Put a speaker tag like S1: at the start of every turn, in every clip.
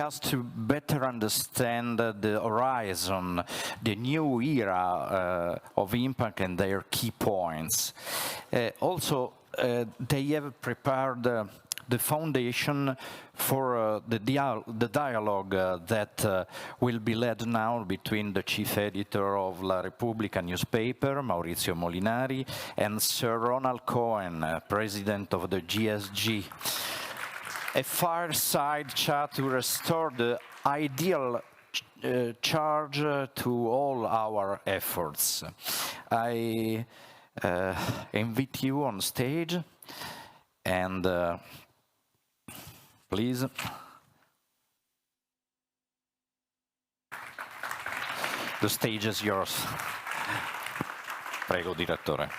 S1: us to better understand the horizon, the new era of impact and their key points. Also, they have prepared the foundation for the dialogue that will be led now between the chief editor of La Repubblica newspaper, Maurizio Molinari, and Sir Ronald Cohen, president of the GSG. A fireside chat to restore the ideal charge to all our efforts. I invite you on stage, and please. The stage is yours. Prego, direttore.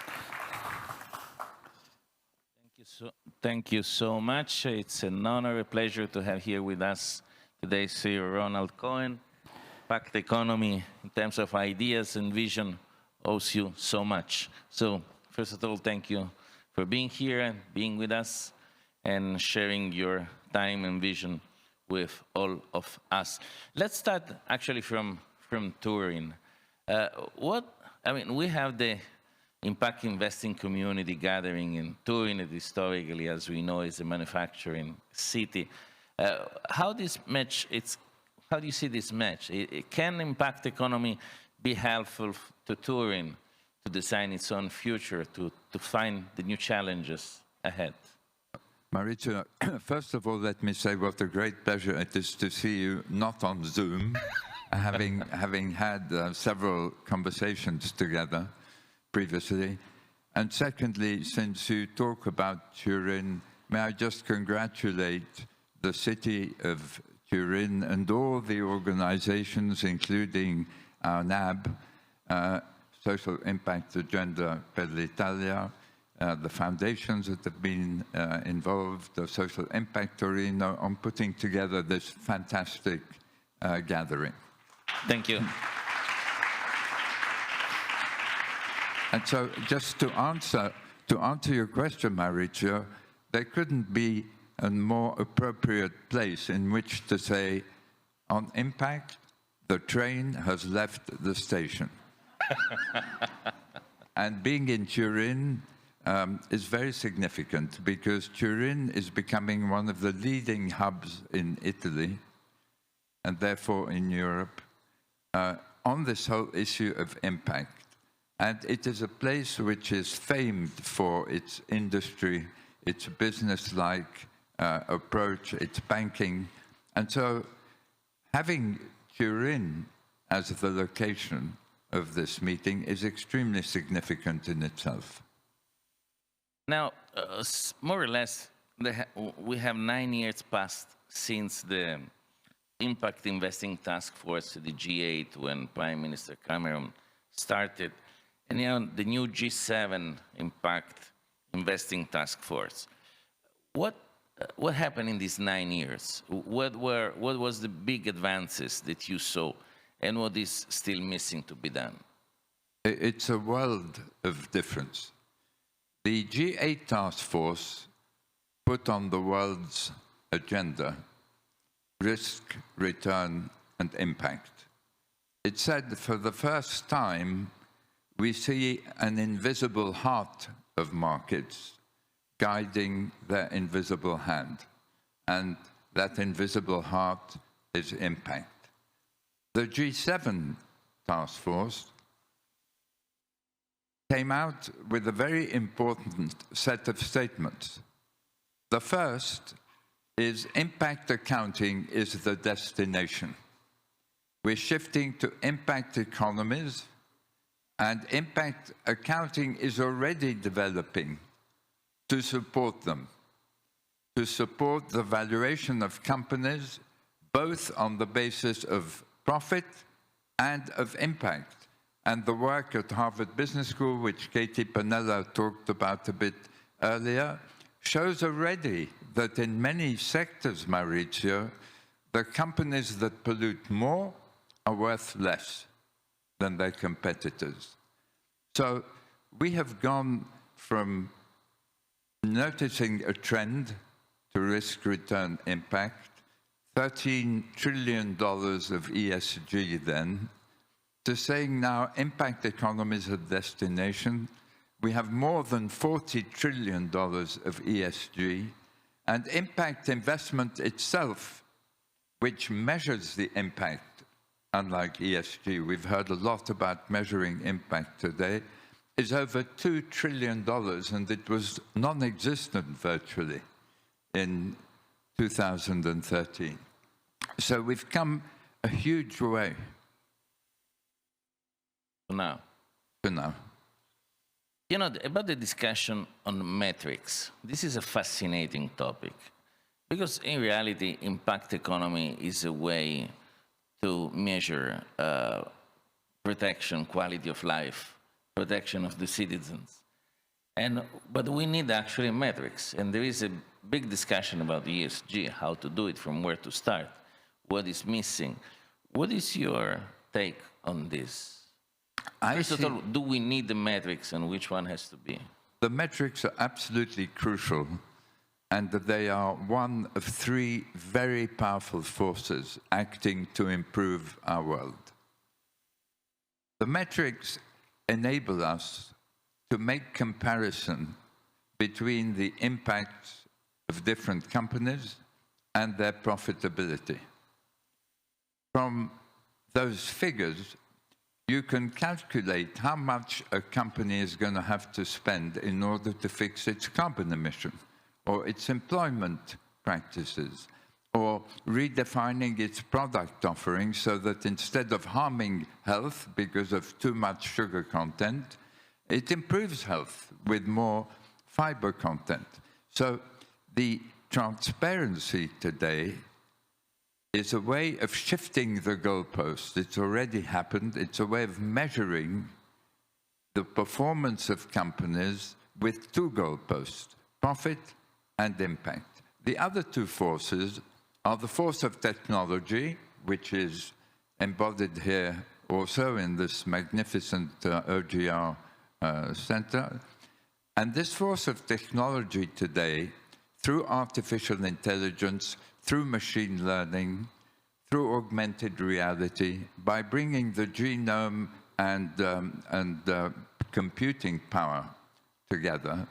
S2: Thank you so much. It's an honor, a pleasure to have here with us today Sir Ronald Cohen. Impact economy, in terms of ideas and vision, owes you so much. So, first of all, thank you for being here and being with us and sharing your time and vision with all of us. Let's start actually from Turin. We have the impact investing community gathering in Turin, and historically, as we know, is a manufacturing city. How do you see this match? Can impact economy be helpful to Turin to design its own future, to find the new challenges ahead?
S3: Maurizio, first of all, let me say what a great pleasure it is to see you not on Zoom, having had several conversations together previously. And secondly, since you talk about Turin, may I just congratulate the city of Turin and all the organizations, including our NAB, Social Impact Agenda per l'Italia, the foundations that have been involved, the Social Impact Torino, on putting together this fantastic gathering.
S2: Thank you.
S3: And so just to answer your question, Maurizio, there couldn't be a more appropriate place in which to say, on impact, the train has left the station. And being in Turin is very significant because Turin is becoming one of the leading hubs in Italy and therefore in Europe on this whole issue of impact. And it is a place which is famed for its industry, its business-like approach, its banking. And so having Turin as the location of this meeting is extremely significant in itself.
S2: Now, more or less, we have 9 years passed since the Impact Investing Task Force, the G8, when Prime Minister Cameron started, and now the new G7 Impact Investing Task Force. What happened in these 9 years? What was the big advances that you saw, and what is still missing to be done?
S3: It's a world of difference. The G8 Task Force put on the world's agenda risk, return, and impact. It said for the first time, we see an invisible heart of markets guiding their invisible hand, and that invisible heart is impact. The G7 Task Force came out with a very important set of statements. The first is impact accounting is the destination. We're shifting to impact economies, and impact accounting is already developing to support them, to support the valuation of companies, both on the basis of profit and of impact. And the work at Harvard Business School, which Katie Pannella talked about a bit earlier, shows already that in many sectors, Maurizio, the companies that pollute more are worth less than their competitors. So we have gone from noticing a trend to risk, return, impact, $13 trillion of ESG then, to saying now impact economy is a destination. We have more than $40 trillion of ESG, and impact investment itself, which measures the impact, unlike ESG, we've heard a lot about measuring impact today, is over $2 trillion, and it was non-existent virtually in 2013. So we've come a huge way.
S2: Now.
S3: To now.
S2: You know, about the discussion on metrics, this is a fascinating topic, because in reality, impact economy is a way to measure protection, quality of life, protection of the citizens. But we need actually metrics, and there is a big discussion about ESG, how to do it, from where to start, what is missing. What is your take on this? First of all, do we need the metrics, and which one has to be?
S3: The metrics are absolutely crucial, and they are one of three very powerful forces acting to improve our world. The metrics enable us to make comparison between the impact of different companies and their profitability. From those figures, you can calculate how much a company is going to have to spend in order to fix its carbon emission, or its employment practices, or redefining its product offering so that instead of harming health because of too much sugar content, it improves health with more fiber content. So the transparency today is a way of shifting the goalpost. It's already happened. It's a way of measuring the performance of companies with two goalposts, profit and impact. The other two forces are the force of technology, which is embodied here also in this magnificent OGR center. And this force of technology today, through artificial intelligence, through machine learning, through augmented reality, by bringing the genome and computing power together,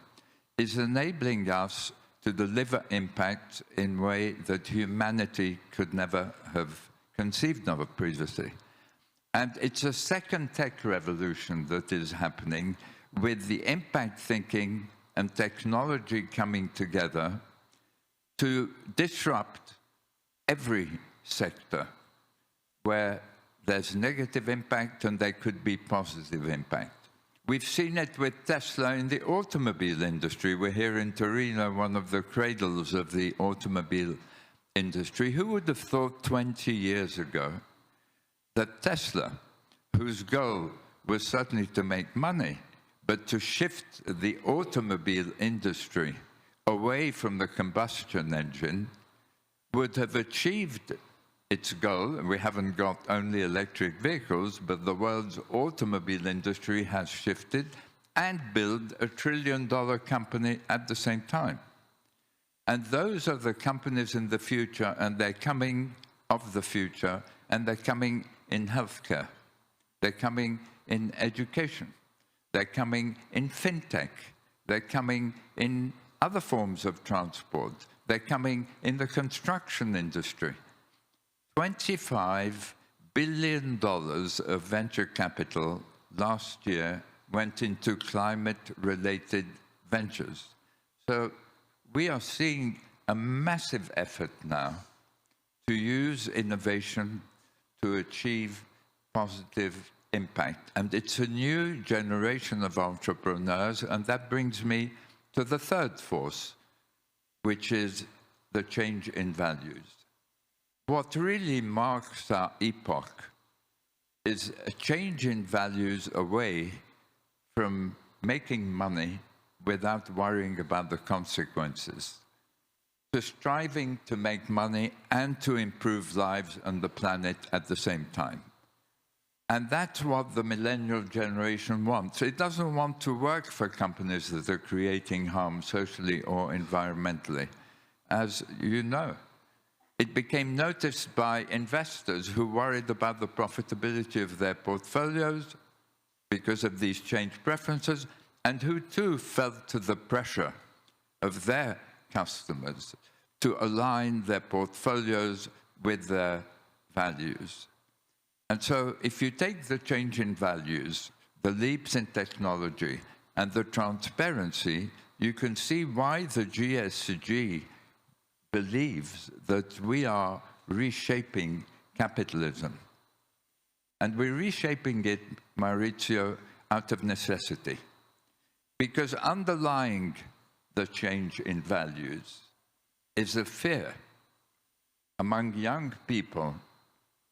S3: is enabling us to deliver impact in a way that humanity could never have conceived of previously. And it's a second tech revolution that is happening, with the impact thinking and technology coming together to disrupt every sector where there's negative impact and there could be positive impact. We've seen it with Tesla in the automobile industry. We're here in Torino, one of the cradles of the automobile industry. Who would have thought 20 years ago that Tesla, whose goal was certainly to make money, but to shift the automobile industry away from the combustion engine, would have achieved its goal? We haven't got only electric vehicles, but the world's automobile industry has shifted, and build a $1 trillion company at the same time. And those are the companies in the future, and they're coming of the future, and they're coming in healthcare. They're coming in education. They're coming in fintech. They're coming in other forms of transport. They're coming in the construction industry. $25 billion of venture capital last year went into climate-related ventures. So we are seeing a massive effort now to use innovation to achieve positive impact. And it's a new generation of entrepreneurs, and that brings me to the third force, which is the change in values. What really marks our epoch is a change in values away from making money without worrying about the consequences, to striving to make money and to improve lives and the planet at the same time. And that's what the millennial generation wants. It doesn't want to work for companies that are creating harm socially or environmentally. As you know, It became noticed by investors who worried about the profitability of their portfolios because of these changed preferences, and who too felt to the pressure of their customers to align their portfolios with their values. And so if you take the change in values, the leaps in technology, and the transparency, you can see why the GSG believes that we are reshaping capitalism. And we're reshaping it, Maurizio, out of necessity. Because underlying the change in values is a fear among young people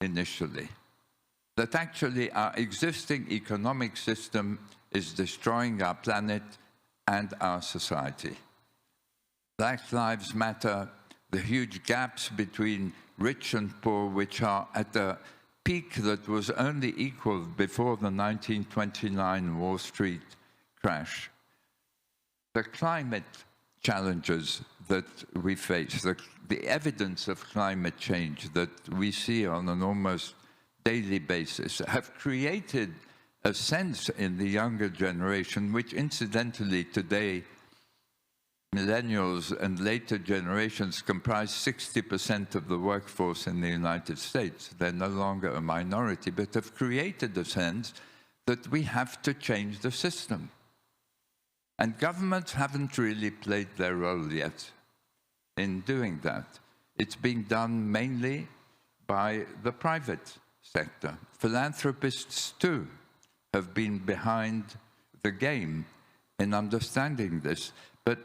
S3: initially that actually our existing economic system is destroying our planet and our society. Black Lives Matter, the huge gaps between rich and poor, which are at a peak that was only equaled before the 1929 Wall Street crash. The climate challenges that we face, the evidence of climate change that we see on an almost daily basis, have created a sense in the younger generation, which incidentally today, millennials and later generations comprise 60% of the workforce in the United States. They're no longer a minority, but have created a sense that we have to change the system. And governments haven't really played their role yet in doing that. It's being done mainly by the private sector. Philanthropists, too, have been behind the game in understanding this. But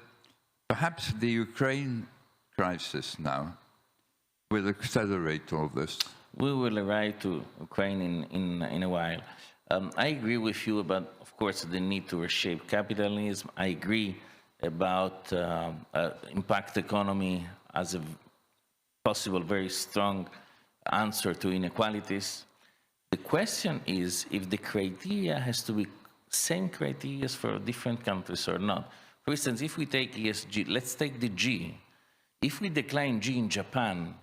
S3: perhaps the Ukraine crisis now will accelerate all this.
S2: We will arrive to Ukraine in a while. I agree with you about, of course, the need to reshape capitalism. I agree about impact economy as a possible very strong answer to inequalities. The question is if the criteria has to be same criteria for different countries or not. For instance, if we take ESG, let's take the G. If we decline G in Japan,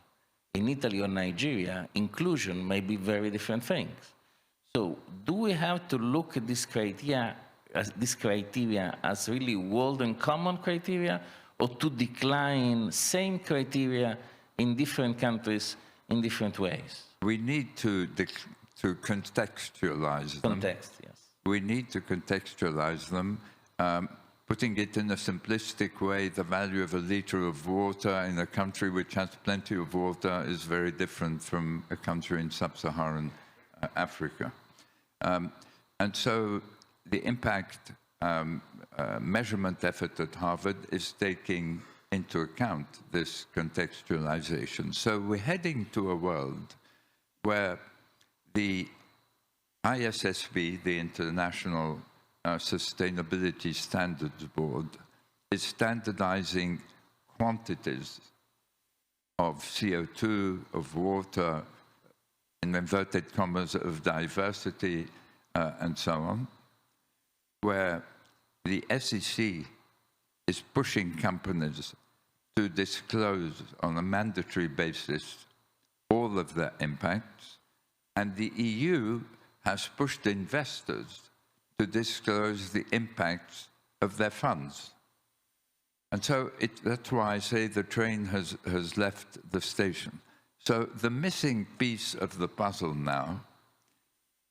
S2: in Italy or Nigeria, inclusion may be very different things. So do we have to look at this criteria as really world and common criteria, or to decline same criteria in different countries in different ways?
S3: We need to contextualize them.
S2: Context, yes.
S3: We need to contextualize them. Putting it in a simplistic way, the value of a liter of water in a country which has plenty of water is very different from a country in sub-Saharan Africa. And so the impact measurement effort at Harvard is taking into account this contextualization. So we're heading to a world where the ISSB, the International Sustainability Standards Board, is standardizing quantities of CO2, of water, in inverted commas, of diversity, and so on, where the SEC is pushing companies to disclose on a mandatory basis all of their impacts, and the EU has pushed investors to disclose the impacts of their funds. And so that's why I say the train has left the station. So the missing piece of the puzzle now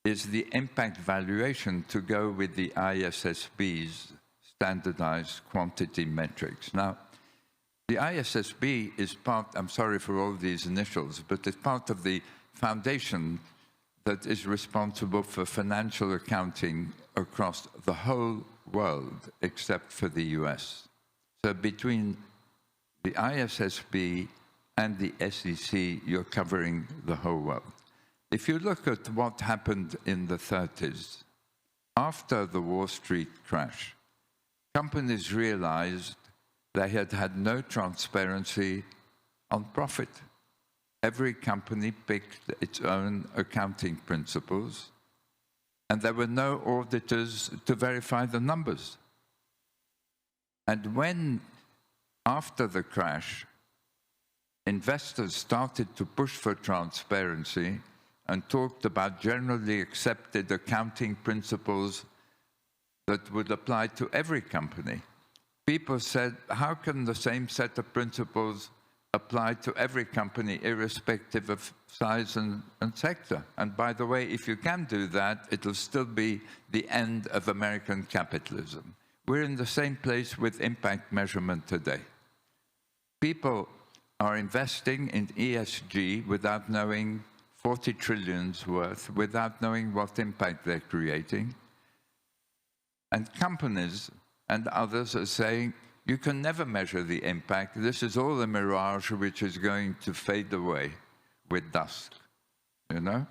S3: is the impact valuation to go with the ISSB's standardized quantity metrics. Now, the ISSB is part, I'm sorry for all these initials, but it's part of the foundation that is responsible for financial accounting across the whole world, except for the US. So between the ISSB and the SEC, you're covering the whole world. If you look at what happened in the 30s, after the Wall Street crash, companies realized they had had no transparency on profit. Every company picked its own accounting principles, and there were no auditors to verify the numbers. And when, after the crash, investors started to push for transparency and talked about generally accepted accounting principles that would apply to every company, people said, how can the same set of principles apply to every company, irrespective of size and sector? And by the way, if you can do that, it'll still be the end of American capitalism. We're in the same place with impact measurement today. People are investing in ESG without knowing 40 trillions worth, without knowing what impact they're creating. And companies and others are saying, you can never measure the impact. This is all a mirage which is going to fade away with dusk, you know?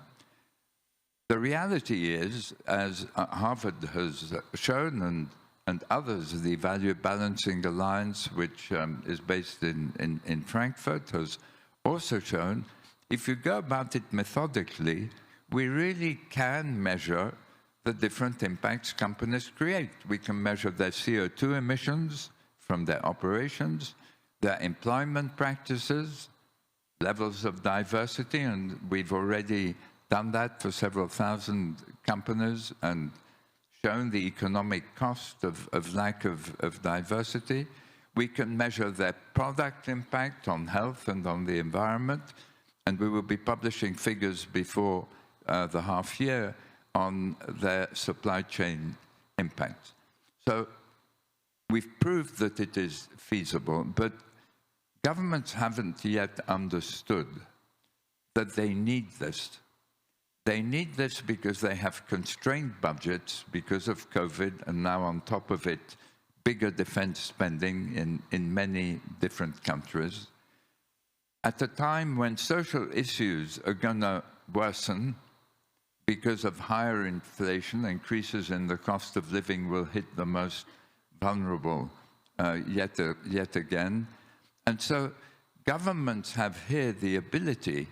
S3: The reality is, as Harvard has shown, and others, the Value Balancing Alliance, which is based in Frankfurt, has also shown, if you go about it methodically, we really can measure the different impacts companies create. We can measure their CO2 emissions from their operations, their employment practices, levels of diversity, and we've already done that for several thousand companies and shown the economic cost of lack of diversity. We can measure their product impact on health and on the environment, and we will be publishing figures before the half year on their supply chain impact. So we've proved that it is feasible, but governments haven't yet understood that they need this. They need this because they have constrained budgets because of COVID, and now on top of it, bigger defense spending in many different countries. At a time when social issues are going to worsen because of higher inflation, increases in the cost of living will hit the most vulnerable yet again. And so governments have here the ability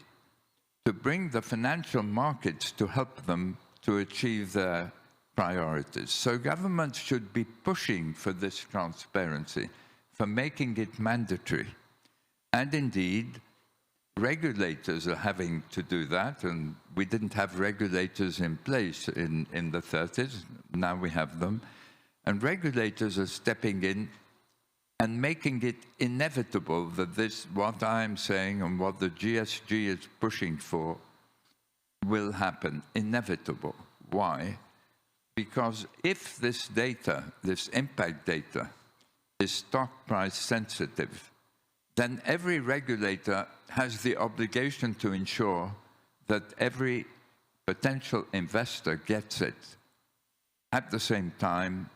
S3: to bring the financial markets to help them to achieve their priorities. So governments should be pushing for this transparency, for making it mandatory. And indeed, regulators are having to do that, and we didn't have regulators in place in the 30s, now we have them. And regulators are stepping in and making it inevitable that this, what I'm saying and what the GSG is pushing for, will happen, inevitable. Why? Because if this data, this impact data, is stock price sensitive, then every regulator has the obligation to ensure that every potential investor gets it at the same time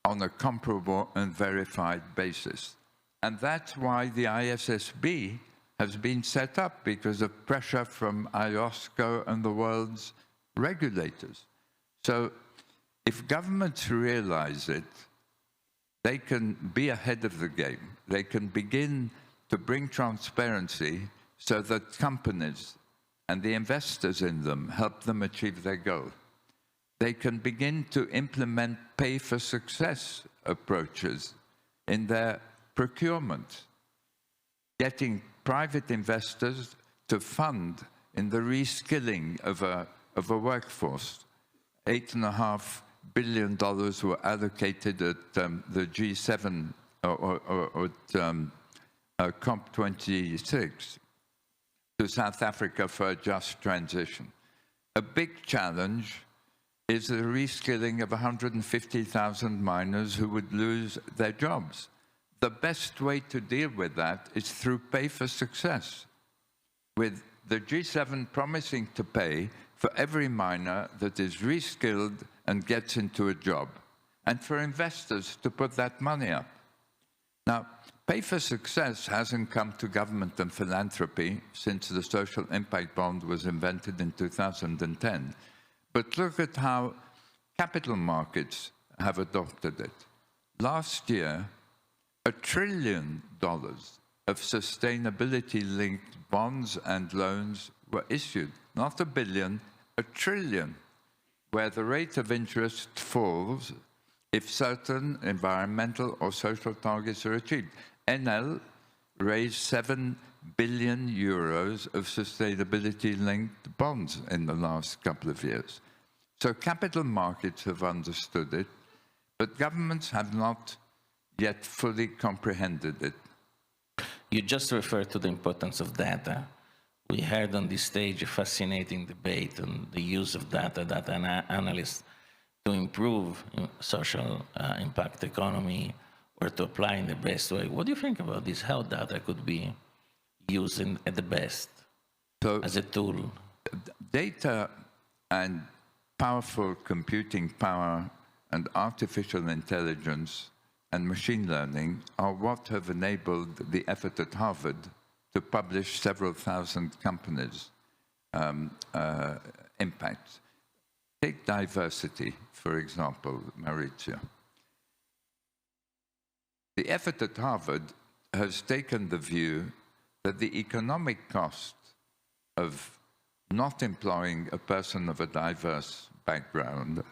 S3: on a comparable and verified basis. And that's why the ISSB has been set up, because of pressure from IOSCO and the world's regulators. So if governments realize it, they can be ahead of the game. They can begin to bring transparency so that companies and the investors in them help them achieve their goal. They can begin to implement pay-for-success approaches in their procurement, getting private investors to fund in the reskilling of a workforce. $8.5 billion were allocated at the G7 or COP26 to South Africa for a just transition. A big challenge is the reskilling of 150,000 miners who would lose their jobs. The best way to deal with that is through pay for success, with the G7 promising to pay for every miner that is reskilled and gets into a job, and for investors to put that money up. Now, pay for success hasn't come to government and philanthropy since the social impact bond was invented in 2010. But look at how capital markets have adopted it. Last year, $1 trillion of sustainability-linked bonds and loans were issued. Not $1 billion, $1 trillion, where the rate of interest falls if certain environmental or social targets are achieved. NL raised 7 billion euros of sustainability-linked bonds in the last couple of years. So capital markets have understood it, but governments have not yet fully comprehended it.
S2: You just referred to the importance of data. We heard on this stage a fascinating debate on the use of data analysts to improve social impact economy or to apply in the best way. What do you think about this? How data could be used at the best as a tool?
S3: Data and powerful computing power and artificial intelligence and machine learning are what have enabled the effort at Harvard to publish several thousand companies' impacts. Take diversity, for example, Maurizio. The effort at Harvard has taken the view that the economic cost of not employing a person of a diverse background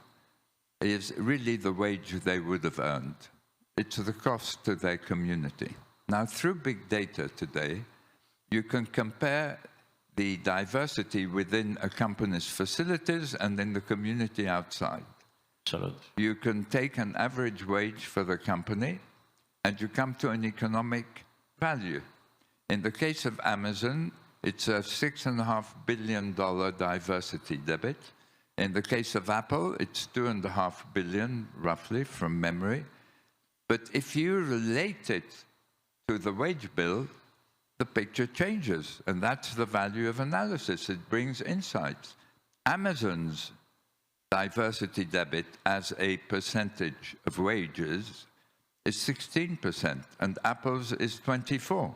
S3: is really the wage they would have earned. It's the cost to their community. Now, through big data today, you can compare the diversity within a company's facilities and in the community outside.
S2: Absolutely.
S3: You can take an average wage for the company and you come to an economic value. In the case of Amazon, it's a $6.5 billion diversity debit. In the case of Apple, it's $2.5 billion, roughly, from memory. But if you relate it to the wage bill, the picture changes, and that's the value of analysis. It brings insights. Amazon's diversity debit as a percentage of wages is 16%, and Apple's is 24%.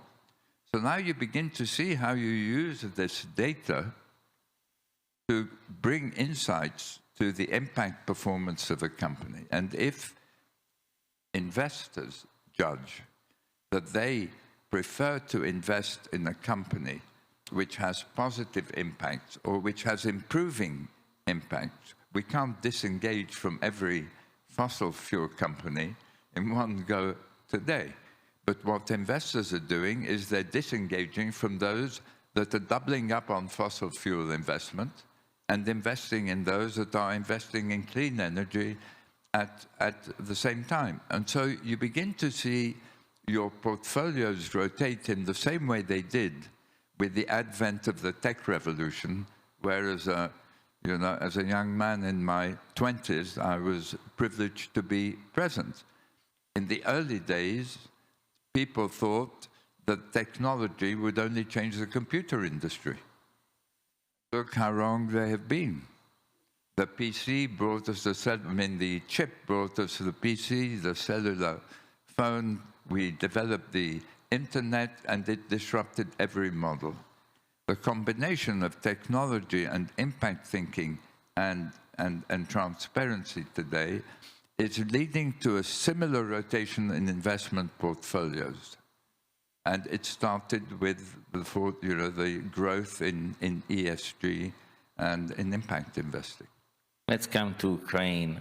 S3: So now you begin to see how you use this data to bring insights to the impact performance of a company. And if investors judge that they prefer to invest in a company which has positive impact or which has improving impact, we can't disengage from every fossil fuel company in one go today. But what investors are doing is they're disengaging from those that are doubling up on fossil fuel investment and investing in those that are investing in clean energy at the same time. And so you begin to see your portfolios rotate in the same way they did with the advent of the tech revolution, whereas as a young man in my 20s, I was privileged to be present. In the early days, people thought that technology would only change the computer industry. Look how wrong they have been. The PC brought us the chip brought us the PC, the cellular phone. We developed the internet, and it disrupted every model. The combination of technology and impact thinking and transparency today is leading to a similar rotation in investment portfolios. And it started with the growth in ESG and in impact investing.
S2: Let's come to Ukraine.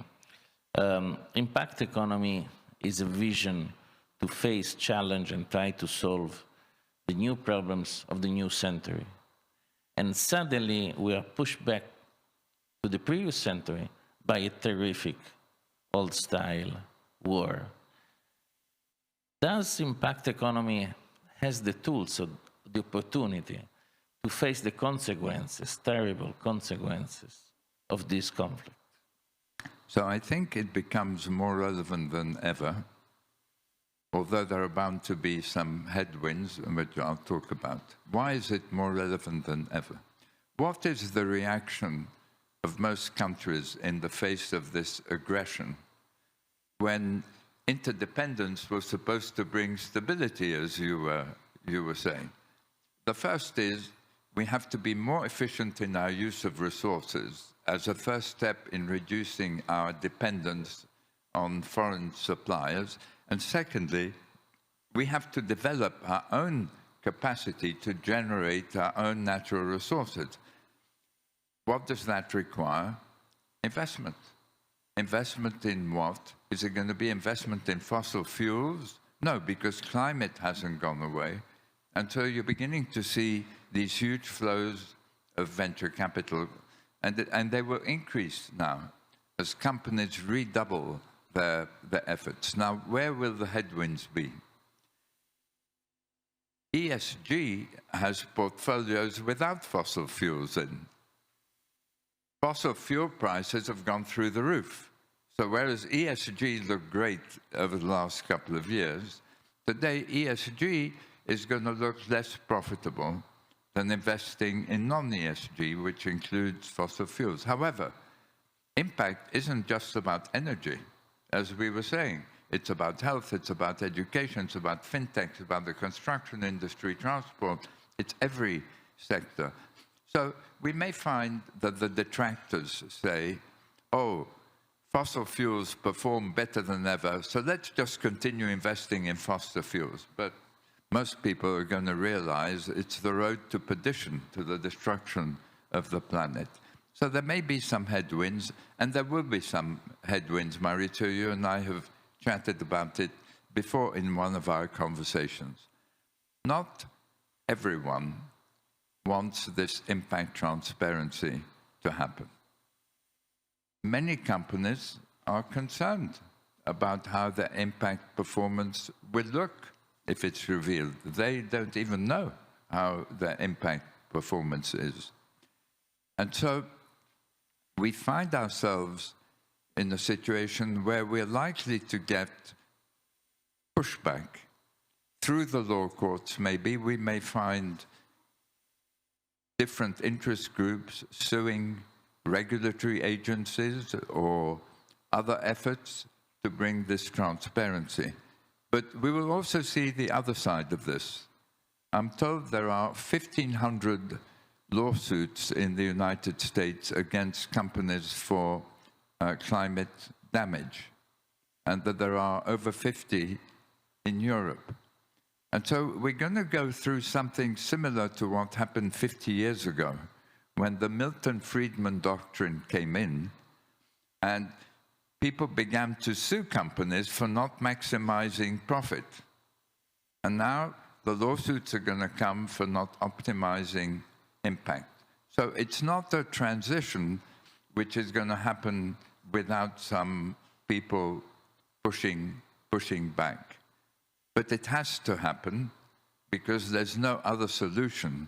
S2: Impact economy is a vision to face, challenge, and try to solve the new problems of the new century. And suddenly we are pushed back to the previous century by a terrific old-style war. Does impact economy has the tools or the opportunity to face the consequences, terrible consequences of this conflict?
S3: So I think it becomes more relevant than ever, although there are bound to be some headwinds, which I'll talk about. Why is it more relevant than ever? What is the reaction of most countries in the face of this aggression when interdependence was supposed to bring stability, as you were saying? The first is we have to be more efficient in our use of resources as a first step in reducing our dependence on foreign suppliers. And secondly, we have to develop our own capacity to generate our own natural resources. What does that require? Investment. Investment in what? Is it going to be investment in fossil fuels? No, because climate hasn't gone away. And so you're beginning to see these huge flows of venture capital, and they will increase now as companies redouble their efforts. Now, where will the headwinds be? ESG has portfolios without fossil fuels in. Fossil fuel prices have gone through the roof. So whereas ESG looked great over the last couple of years, today ESG is going to look less profitable than investing in non-ESG, which includes fossil fuels. However, impact isn't just about energy, as we were saying. It's about health, it's about education, it's about fintech, it's about the construction industry, transport. It's every sector. So we may find that the detractors say, oh, fossil fuels perform better than ever, so let's just continue investing in fossil fuels. But most people are going to realize it's the road to perdition, to the destruction of the planet. So there may be some headwinds, and there will be some headwinds. Maurizio, you and I have chatted about it before in one of our conversations. Not everyone wants this impact transparency to happen. Many companies are concerned about how their impact performance will look if it's revealed. They don't even know how their impact performance is. And so we find ourselves in a situation where we're likely to get pushback through the law courts. Maybe we may find different interest groups suing regulatory agencies or other efforts to bring this transparency. But we will also see the other side of this. I'm told there are 1,500 lawsuits in the United States against companies for climate damage, and that there are over 50 in Europe. And so we're going to go through something similar to what happened 50 years ago, when the Milton Friedman doctrine came in, and people began to sue companies for not maximizing profit. And now the lawsuits are going to come for not optimizing impact. So it's not a transition which is going to happen without some people pushing back. But it has to happen because there's no other solution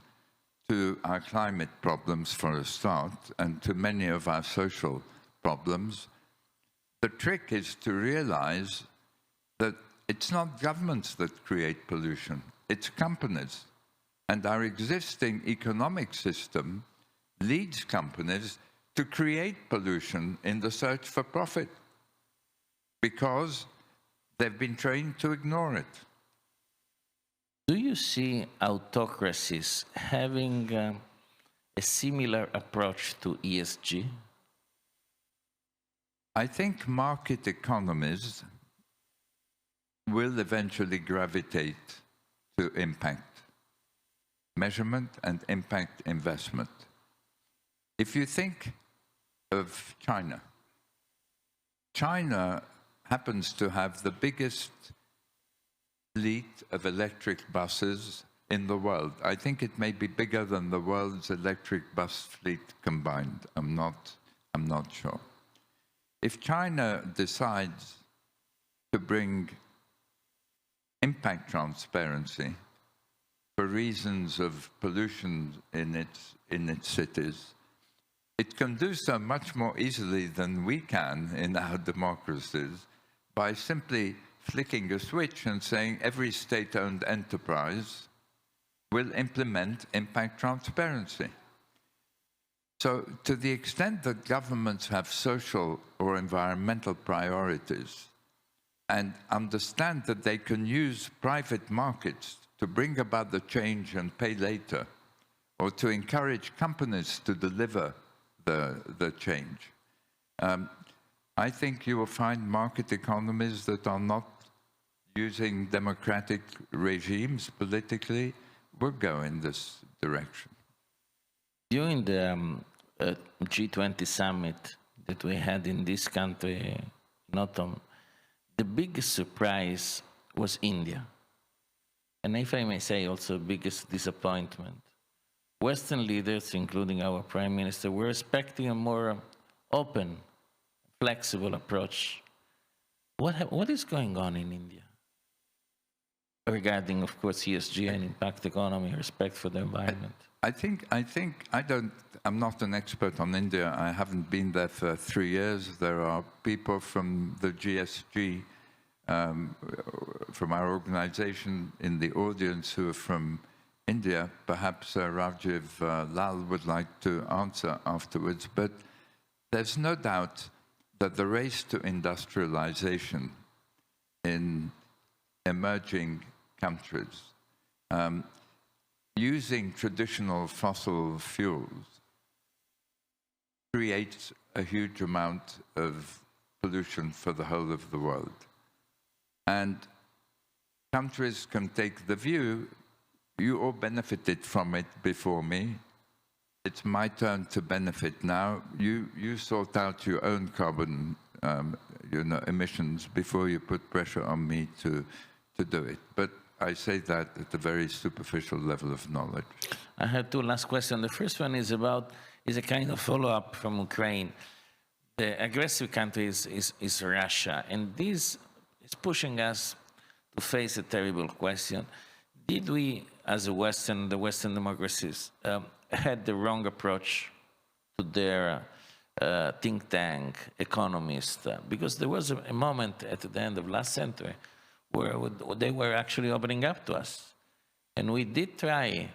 S3: to our climate problems for a start, and to many of our social problems. The trick is to realize that it's not governments that create pollution, it's companies. And our existing economic system leads companies to create pollution in the search for profit because they've been trained to ignore it.
S2: Do you see autocracies having a similar approach to ESG?
S3: I think market economies will eventually gravitate to impact measurement and impact investment. If you think of China, China happens to have the biggest fleet of electric buses in the world. I think it may be bigger than the world's electric bus fleet combined. I'm not sure. If China decides to bring impact transparency for reasons of pollution in its cities, it can do so much more easily than we can in our democracies by simply flicking a switch and saying every state-owned enterprise will implement impact transparency. So to the extent that governments have social or environmental priorities and understand that they can use private markets to bring about the change and pay later, or to encourage companies to deliver the change, I think you will find market economies that are not using democratic regimes politically will go in this direction.
S2: During the G20 summit that we had in this country in autumn, the biggest surprise was India. and if I may say also biggest disappointment. Western leaders, including our Prime Minister, were expecting a more open, flexible approach. What is going on in India regarding, of course, ESG and impact economy, respect for the environment?
S3: I'm not an expert on India. I haven't been there for 3 years. There are people from the GSG, from our organization in the audience who are from India. Perhaps Rajiv Lal would like to answer afterwards. But there's no doubt that the race to industrialization in emerging countries, using traditional fossil fuels, creates a huge amount of pollution for the whole of the world. And countries can take the view, you all benefited from it before me, it's my turn to benefit now. You sort out your own carbon emissions before you put pressure on me to do it. But I say that at a very superficial level of knowledge.
S2: I have two last questions. The first one is a kind of follow-up from Ukraine. The aggressive country is Russia, and this is pushing us to face a terrible question. Did we, as the Western democracies, had the wrong approach to their think tank economists? Because there was a moment at the end of last century where they were actually opening up to us. And we did try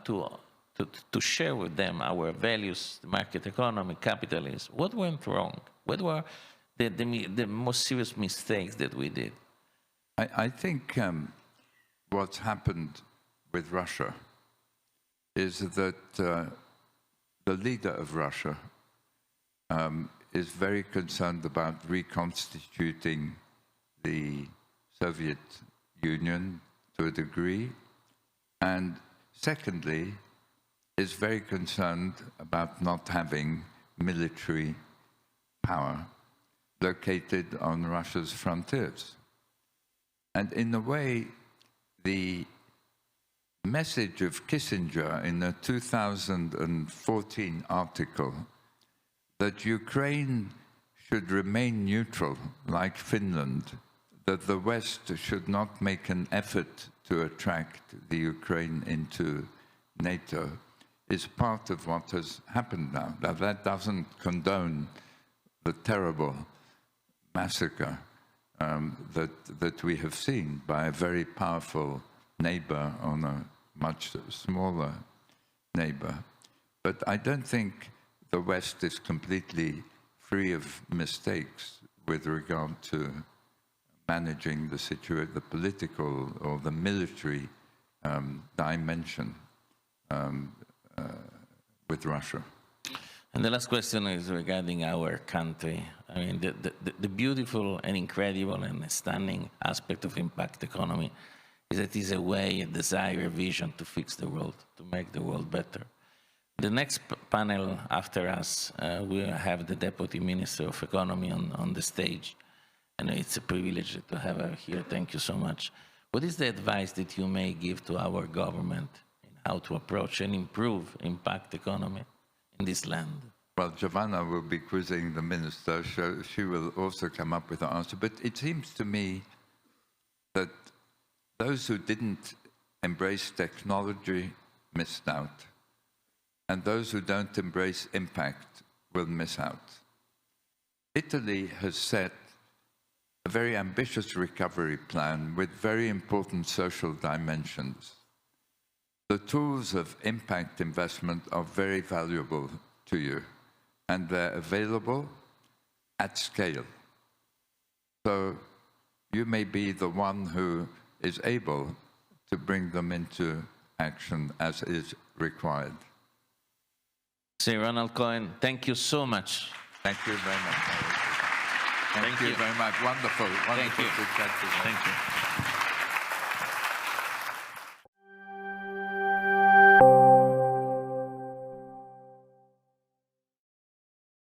S2: to share with them our values, the market economy, capitalism. What went wrong? What were the most serious mistakes that we did?
S3: I think what's happened with Russia is that the leader of Russia is very concerned about reconstituting the Soviet Union to a degree, and secondly, is very concerned about not having military power located on Russia's frontiers. And in a way, the message of Kissinger in a 2014 article that Ukraine should remain neutral, like Finland, that the West should not make an effort to attract the Ukraine into NATO, is part of what has happened now. Now, that doesn't condone the terrible massacre that we have seen by a very powerful neighbor on a much smaller neighbor. But I don't think the West is completely free of mistakes with regard to managing the situation, the political or the military dimension with Russia.
S2: And the last question is regarding our country. I mean, the beautiful and incredible and stunning aspect of impact economy is that it is a way, a desire, a vision to fix the world, to make the world better. The next panel after us, we'll have the Deputy Minister of Economy on the stage. And it's a privilege to have her here. Thank you so much. What is the advice that you may give to our government in how to approach and improve impact economy in this land?
S3: Well, Giovanna will be quizzing the minister, so she will also come up with an answer. But it seems to me that those who didn't embrace technology missed out, and those who don't embrace impact will miss out. Italy has set a very ambitious recovery plan with very important social dimensions. The tools of impact investment are very valuable to you, and they're available at scale. So you may be the one who is able to bring them into action as is required.
S2: Sir Ronald Cohen, thank you so much.
S3: Thank you very much. Thank you very much. Wonderful. Wonderful.
S2: Thank you.
S3: Thank you.